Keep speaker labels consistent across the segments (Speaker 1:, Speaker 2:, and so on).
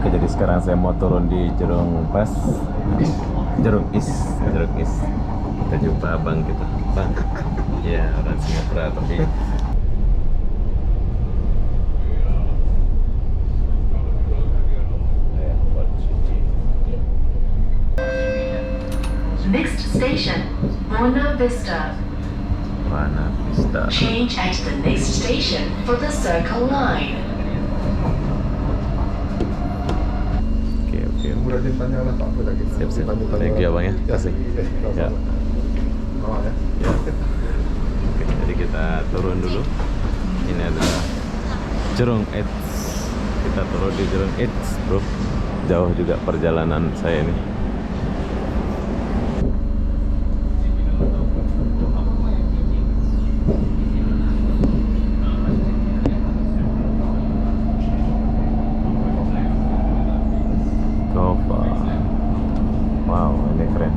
Speaker 1: Oke, jadi sekarang saya mau turun di Jerung Pas, Jerung East. Kita jumpa abang kita, bang. Ya, orang Singapura tapi
Speaker 2: Next station, Buona Vista.
Speaker 1: Buona Vista.
Speaker 2: Change at the next station for the Circle Line.
Speaker 1: Oke.
Speaker 3: Berarti tanyalah Pak Bud lagi.
Speaker 1: Siap. Thank you abang ya. Kasih. Ya.
Speaker 3: Ya.
Speaker 1: Oke, jadi kita turun dulu. Ini adalah Jerung East. Kita turun di Jerung East, bro. Jauh juga perjalanan saya ini. Gova. Wow, ini keren.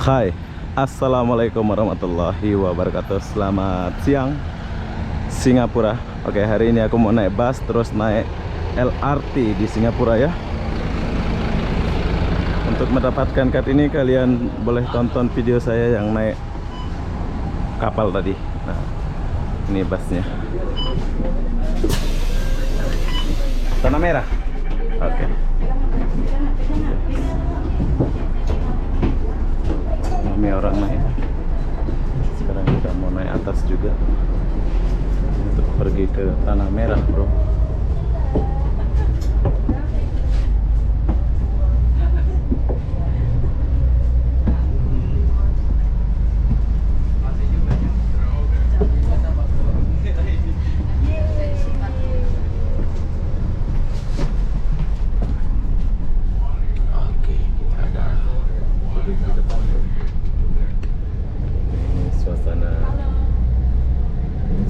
Speaker 1: Hai, assalamualaikum warahmatullahi wabarakatuh. Selamat siang Singapura. Oke, hari ini aku mau naik bus terus naik LRT di Singapura ya. Untuk mendapatkan card ini kalian boleh tonton video saya yang naik kapal tadi. Nah, ini busnya. Tanah Merah. Oke. Ini orang naik. Sekarang kita mau naik atas juga untuk pergi ke Tanah Merah, bro.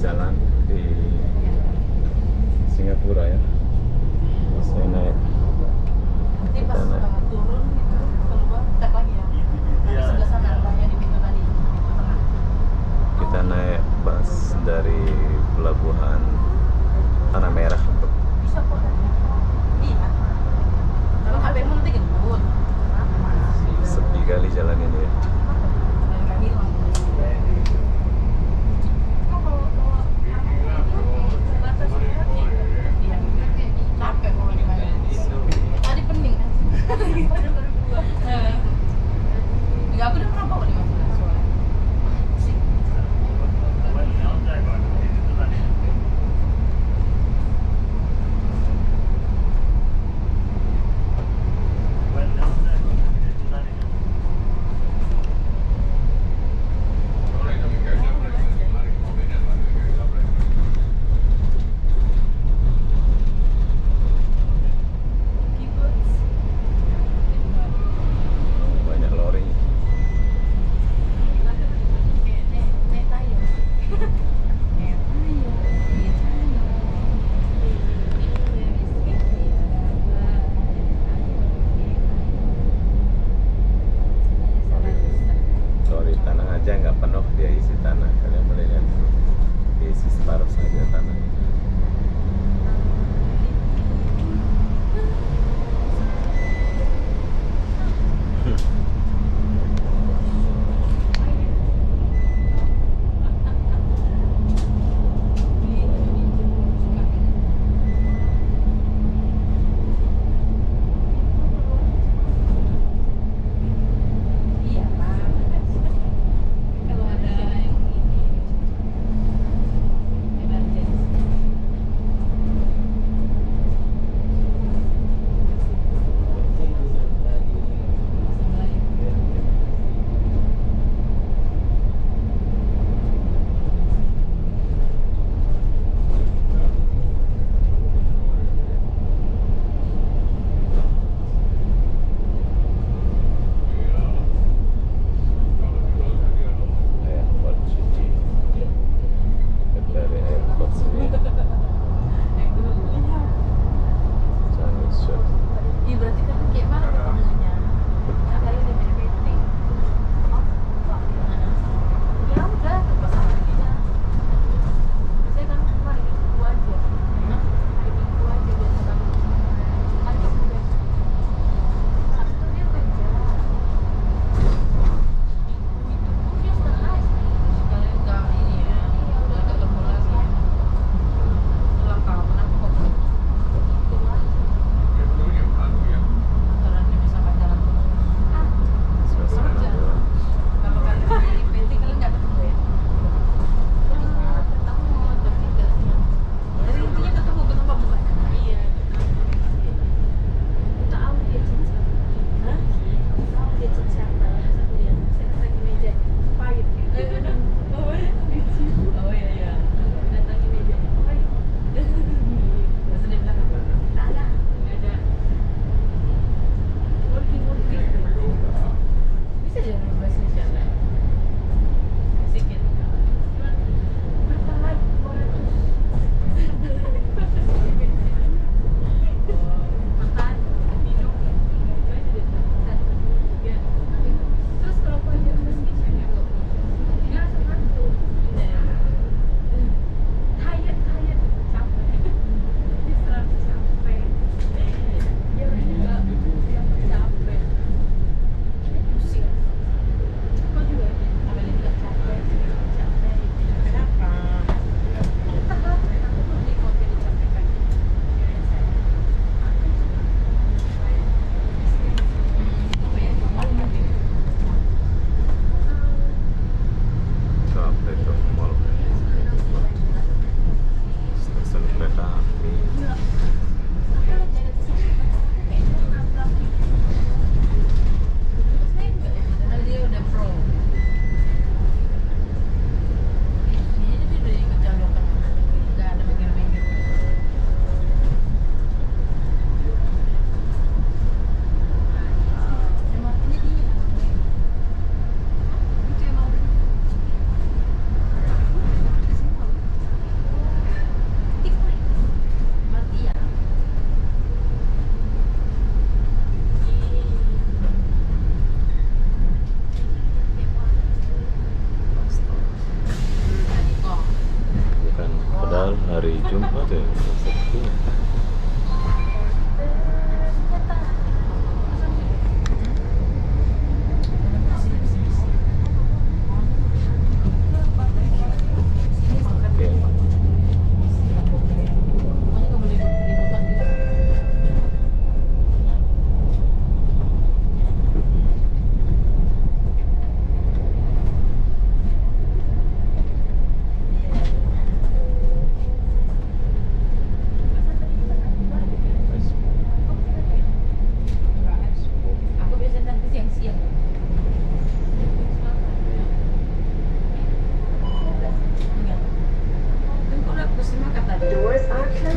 Speaker 1: Jalan di Singapura ya. Saya naik.
Speaker 4: Nanti pas turun gitu keluar tap lagi ya. Di sebelah sana yang di pintu tadi. Tengah.
Speaker 1: Kita naik bus dari pelabuhan Tanah Merah.
Speaker 4: Bisa kok. Iya. Kalau HP-mu nanti gendut.
Speaker 1: Sepi kali jalan ini ya.
Speaker 4: Nggak hilang. Iya.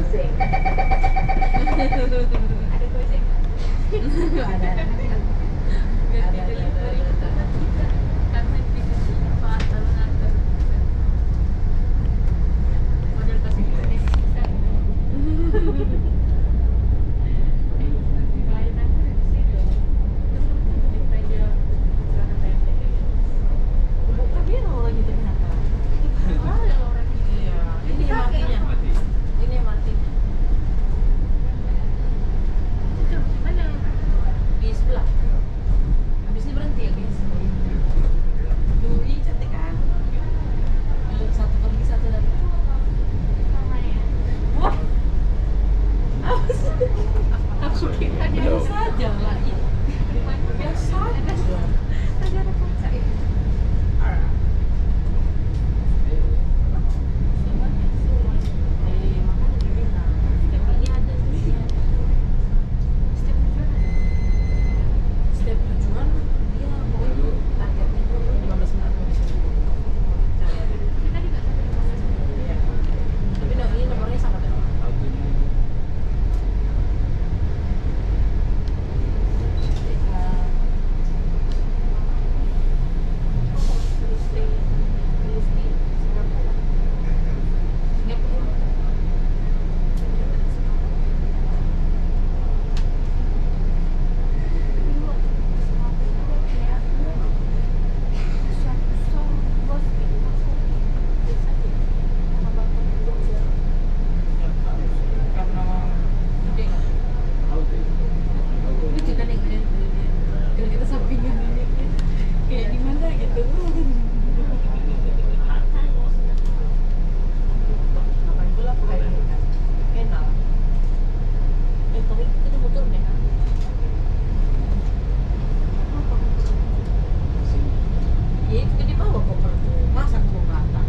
Speaker 2: crossing.
Speaker 5: Ada gojek.
Speaker 4: Ada.
Speaker 5: Ganti delivery sama kita. Kami dikasih Pak lalu nganter. Model kasih kita sisa. Lain aku di sini. Terus di meja celana pendek.
Speaker 4: Tapi orang gitu kenapa?
Speaker 5: Ada orang ini.
Speaker 4: Iya. Ini yang matinya. Ini yang matinya.
Speaker 5: Itu mana?
Speaker 4: Di sebelah. Habis ini berhenti ya guys. Dui cantik kan? Satu pergi satu datang.
Speaker 5: Namanya.
Speaker 4: Wah. Apa sih?
Speaker 5: Aku kira dia
Speaker 1: Jauh.
Speaker 4: Saja lah ini. Biasa aja.
Speaker 5: ada kaca ya.
Speaker 4: Makanya dibilang step ini ada step tujuan dia pokoknya targetnya itu 15 menit di situ.
Speaker 5: Kita tadi nggak sampai 15 menit.
Speaker 4: Iya. Tapi ini nomornya sama kan? Karena gede nggak? Lucu kan yang gede kalau kita sampingin ini kayak di mana gitu. Ngapain pula aku kayak gitu kan? Kenal. Tapi kita mau turun ya? Ya itu di bawah koper tuh, masa aku mau ke atas?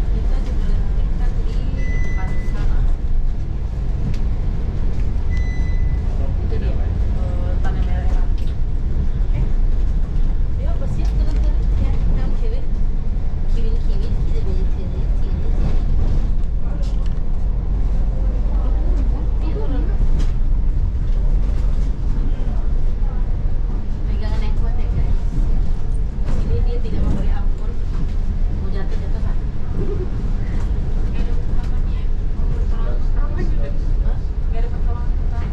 Speaker 4: Kita diberhentikan di depan sana. Itu dia, tanah merah. Ya bersiap turun-turun ya, yang kiri. Kiri. Turun. Pegangan yang kuat ya guys. Ini dia tidak memberi ampun. Mau jatuh kan?
Speaker 5: Nggak ada pertolongannya.
Speaker 4: Hah?
Speaker 5: Nggak ada pertolongan pertama.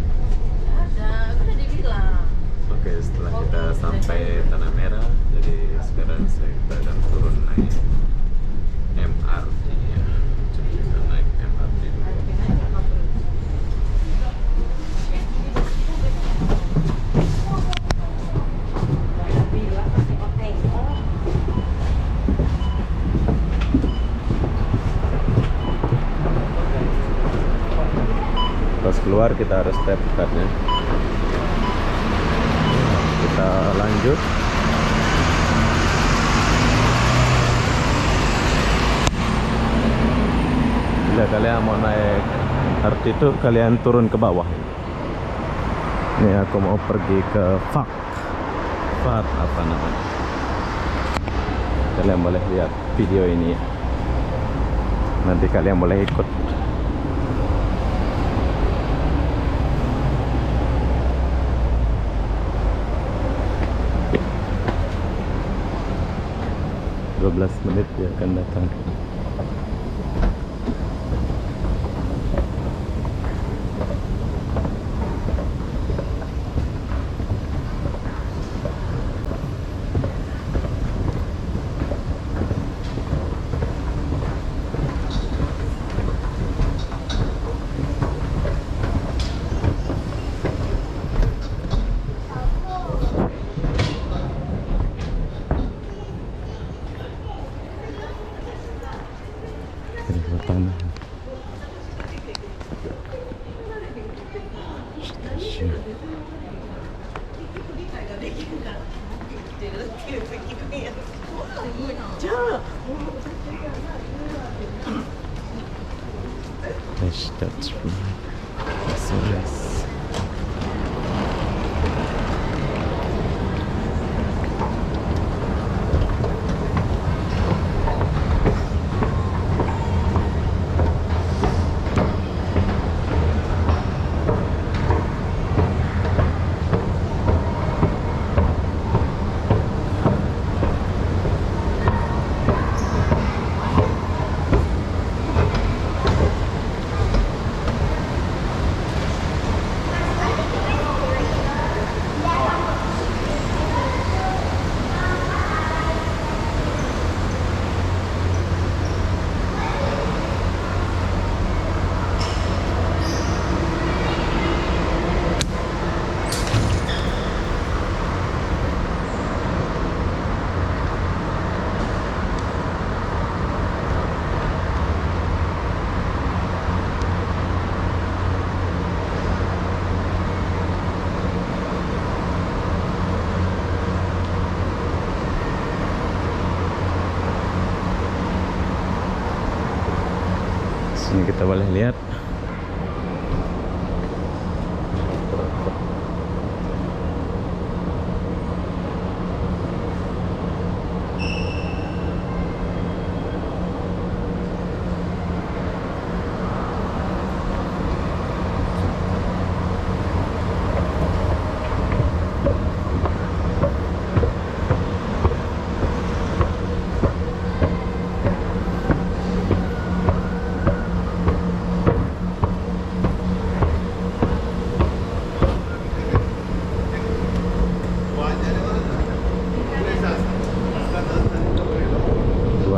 Speaker 4: Ada, kan udah dibilang.
Speaker 1: Oke, setelah kita sampai Tanah Merah, jadi sekarang kita akan turun naik MRT ya. Jadi kita naik MRT dulu. Pas keluar kita harus tap cardnya. Kita lanjut. Bila kalian mau naik MRT itu kalian turun ke bawah. Ini aku mau pergi ke FAK apa namanya. Kalian boleh lihat video ini ya. Nanti kalian boleh ikut. Belas menit dia akan datang. Ini pertama. Yes, that's right. So nice. Sini kita boleh lihat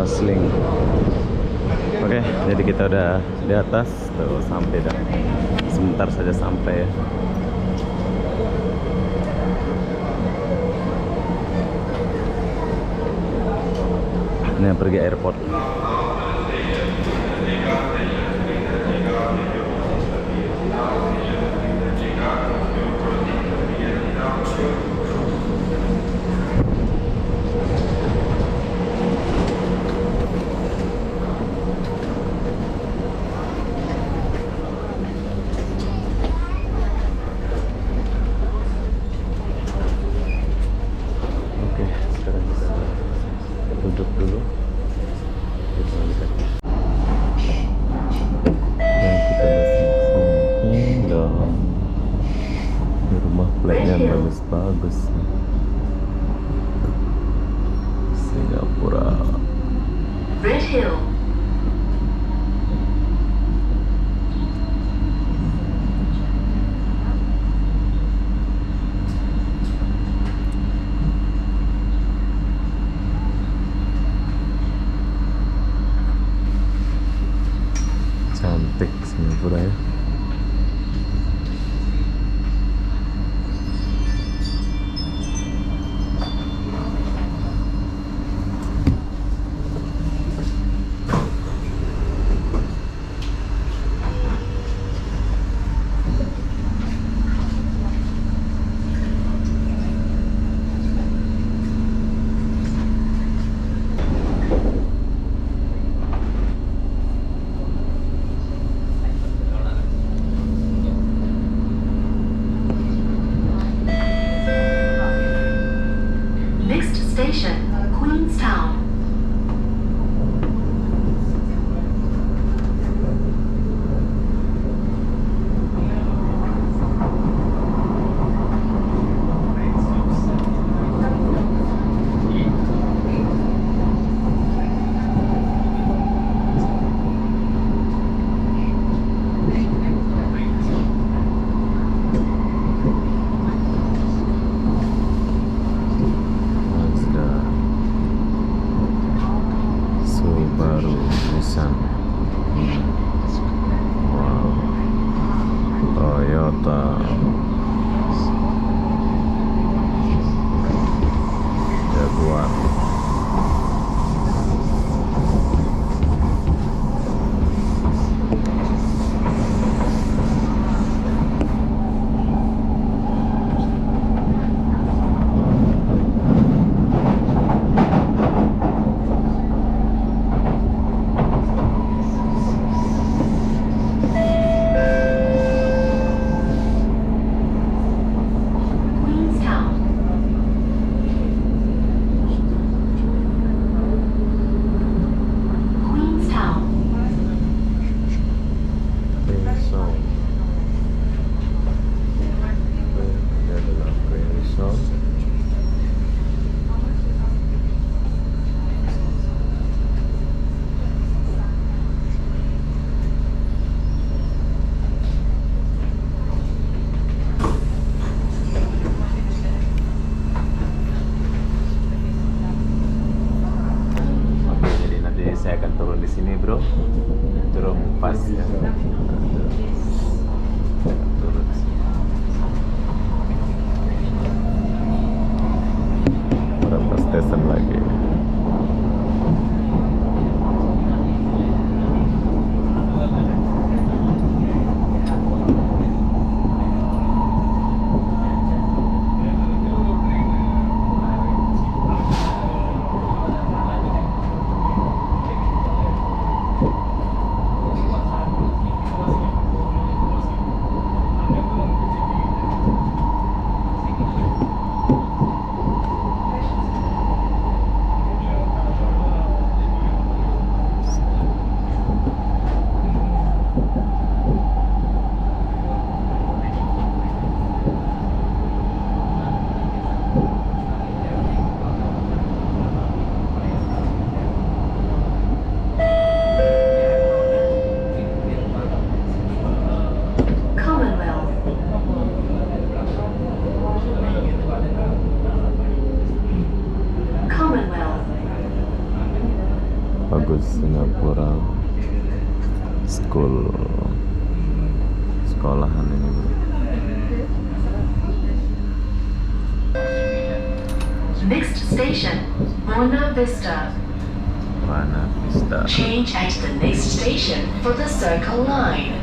Speaker 1: Sling. Oke, jadi kita udah di atas tuh, sampai dah. Sebentar saja sampai ya. Ini yang pergi airport. Duduk dulu. Kita lihat. Dan kita masih indah. Di rumah flatnya bagus-bagus. Singapura.
Speaker 2: Red Hill.
Speaker 1: Cantik Singapura ya. pas ya. Turun. Berapa stesen lagi?
Speaker 2: Commonwealth. Commonwealth.
Speaker 1: Bagus Singapura. Sekolahan ini bro.
Speaker 2: Next station, Buona Vista.
Speaker 1: Buona Vista.
Speaker 2: Change at the next station for the Circle Line.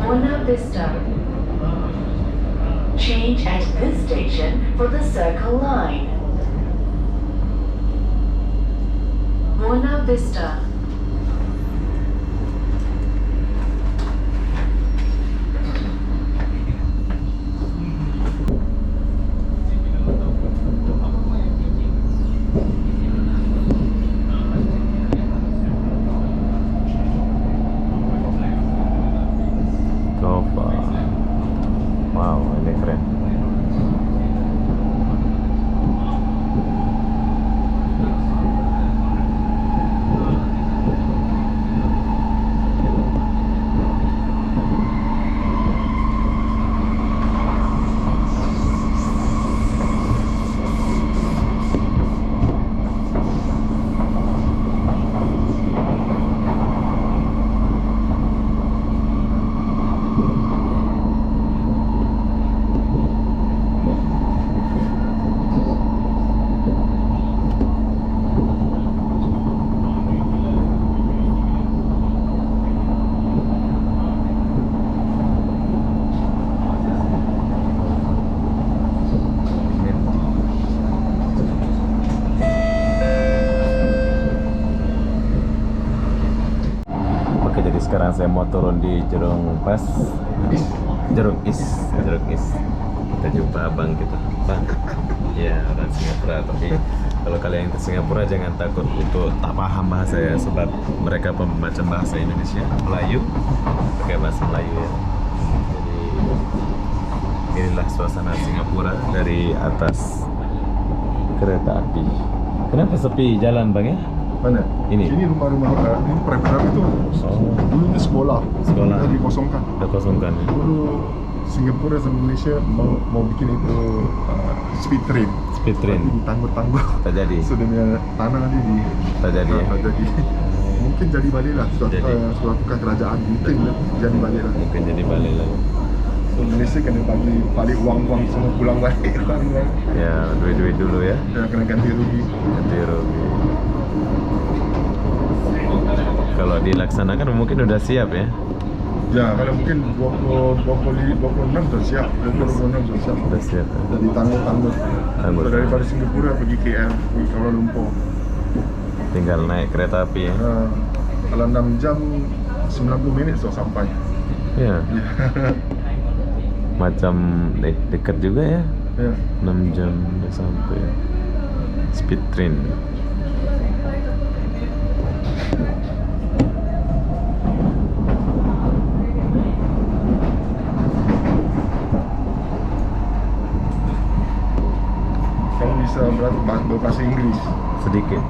Speaker 2: Buona Vista. Change at this station for the Circle Line. Buona Vista.
Speaker 1: Gova. Wow, ini keren. Oke, jadi sekarang saya mau turun di Jurong Pas, Jurong East. Kita jumpa abang kita, bang. Ya, orang Singapura. Tapi kalau kalian ke Singapura jangan takut untuk tak paham bahasa ya, sebab mereka pembaca bahasa Indonesia, Melayu, pakai bahasa Melayu ya. Jadi inilah suasana Singapura dari atas kereta api. Kenapa sepi jalan bang ya?
Speaker 3: Mana?
Speaker 1: Ini.
Speaker 3: Ini rumah-rumah ini private itu.
Speaker 1: Oh.
Speaker 3: Dulunya sekolah.
Speaker 1: Sekolah.
Speaker 3: Sudah dikosongkan.
Speaker 1: Udah kosongkan ya?
Speaker 3: Dulu Singapura sama Malaysia mau bikin itu speed train.
Speaker 1: Speed train.
Speaker 3: Tapi ditangguh-tangguh.
Speaker 1: Tak jadi.
Speaker 3: Sudah tanah nanti di.
Speaker 1: Tak jadi ya?
Speaker 3: Tak jadi. Mungkin jadi balik lah suatu kerajaan mungkin jadi balik lah.
Speaker 1: Mungkin jadi balik lagi.
Speaker 3: So, Malaysia kena balik uang semua pulang balik.
Speaker 1: Ya, duit-duit dulu ya.
Speaker 3: Dan kena ganti rugi.
Speaker 1: Ganti rugi. Kalau dilaksanakan mungkin udah siap ya.
Speaker 3: Ya, kalau mungkin 26 sudah siap, 26 sudah siap.
Speaker 1: Udah siap.
Speaker 3: Jadi tangguh.
Speaker 1: Tangguh.
Speaker 3: So, daripada Singapura pergi KL, pergi Kuala Lumpur.
Speaker 1: Tinggal naik kereta api ya.
Speaker 3: Kalau 6 jam 90 minit sudah sampai.
Speaker 1: Ya. Macam dekat juga ya.
Speaker 3: Ya.
Speaker 1: 6 jam udah sampai. Speed train.
Speaker 3: Kamu bisa berbahasa Inggris.
Speaker 1: Sedikit.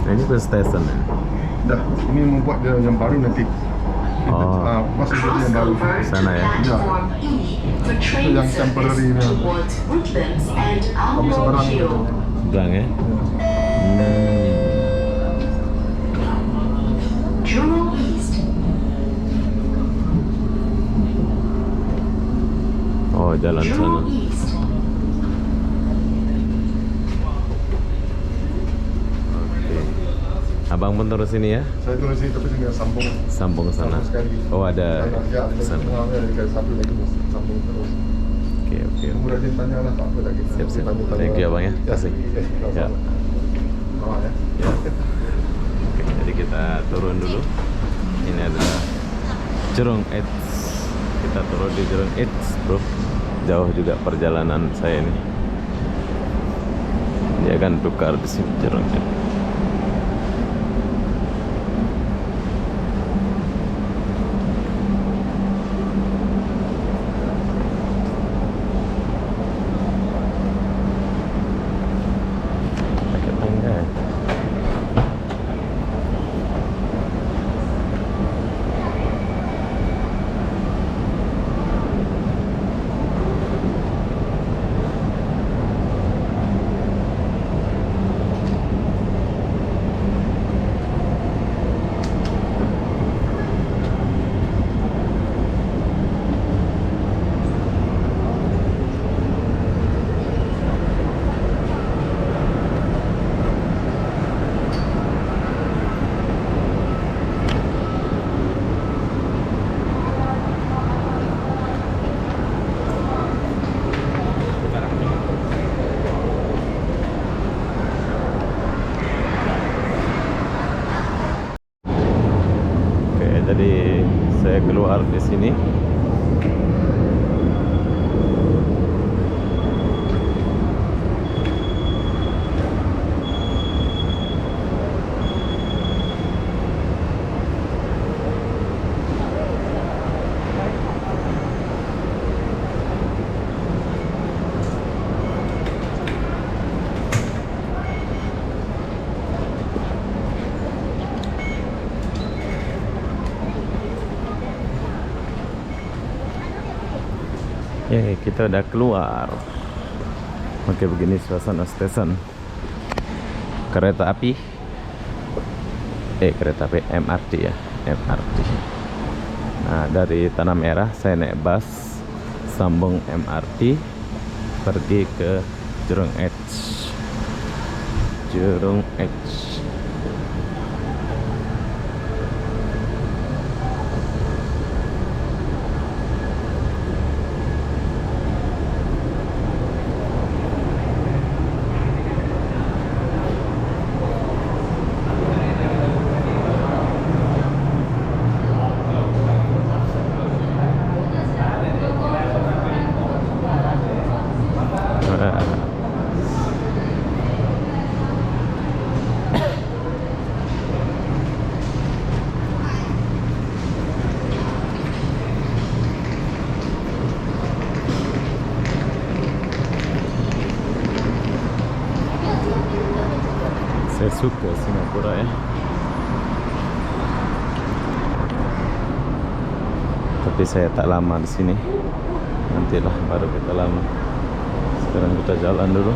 Speaker 1: Nah, ini bus station ya?
Speaker 3: Dah, ini membuat dia yang baru nanti.
Speaker 1: Oh.
Speaker 3: Masih jadi yang baru.
Speaker 1: Sana ya?
Speaker 2: Platform E for train
Speaker 3: Yang temporary
Speaker 2: service
Speaker 3: na.
Speaker 2: towards Woodlands and
Speaker 3: Kamu
Speaker 2: Almond
Speaker 3: seberang
Speaker 2: Hill.
Speaker 1: Belang ya?
Speaker 2: Jurong East.
Speaker 1: Oh, jalan sana.
Speaker 2: Jurong East.
Speaker 1: Oke. Abang pun terus ini ya?
Speaker 3: Saya turun sini tapi tinggal sambung.
Speaker 1: Sambung sana.
Speaker 3: Sambung sekali.
Speaker 1: Oh, ada
Speaker 3: Ya,
Speaker 1: sana.
Speaker 3: ada satu lagi sambung terus.
Speaker 1: Oke.
Speaker 3: Tunggu Radin tanya lah, tak apa lagi.
Speaker 1: Siap.
Speaker 3: Tanya-tanya.
Speaker 1: Thank you abang ya. Kasih. Ya.
Speaker 3: Sama ya.
Speaker 1: Ya. Oke, jadi kita turun dulu. Ini adalah Jurong East. Kita turun di Jurong East, bro. Jauh juga perjalanan saya ini. Dia akan tukar di sini Jurong East. Pakai tangga ya? Oke, jadi saya keluar di sini. Ya, kita udah keluar. Oke, begini suasana stasiun kereta api. Kereta api MRT ya, MRT. Nah, dari Tanah Merah saya naik bus sambung MRT pergi ke Jurong East. Jurong East. Saya suka Singapura ya. Tapi saya tak lama di sini. Nantilah baru kita lama. Sekarang kita jalan dulu.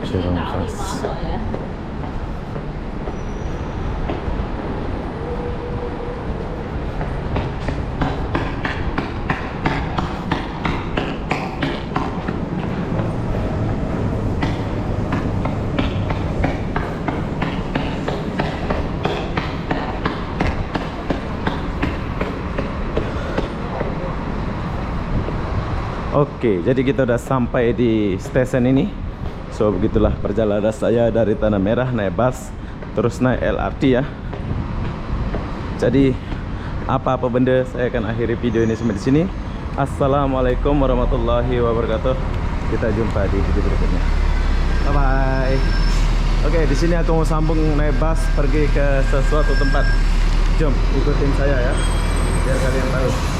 Speaker 1: Jurong Khas. Oke, jadi kita udah sampai di stasiun ini. So begitulah perjalanan saya dari Tanah Merah naik bus terus naik LRT ya. Jadi apa-apa benda saya akan akhiri video ini sampai di sini. Assalamualaikum warahmatullahi wabarakatuh. Kita jumpa di video berikutnya. Bye bye. Oke, di sini aku mau sambung naik bus pergi ke sesuatu tempat. Jom ikutin saya ya, biar kalian tahu.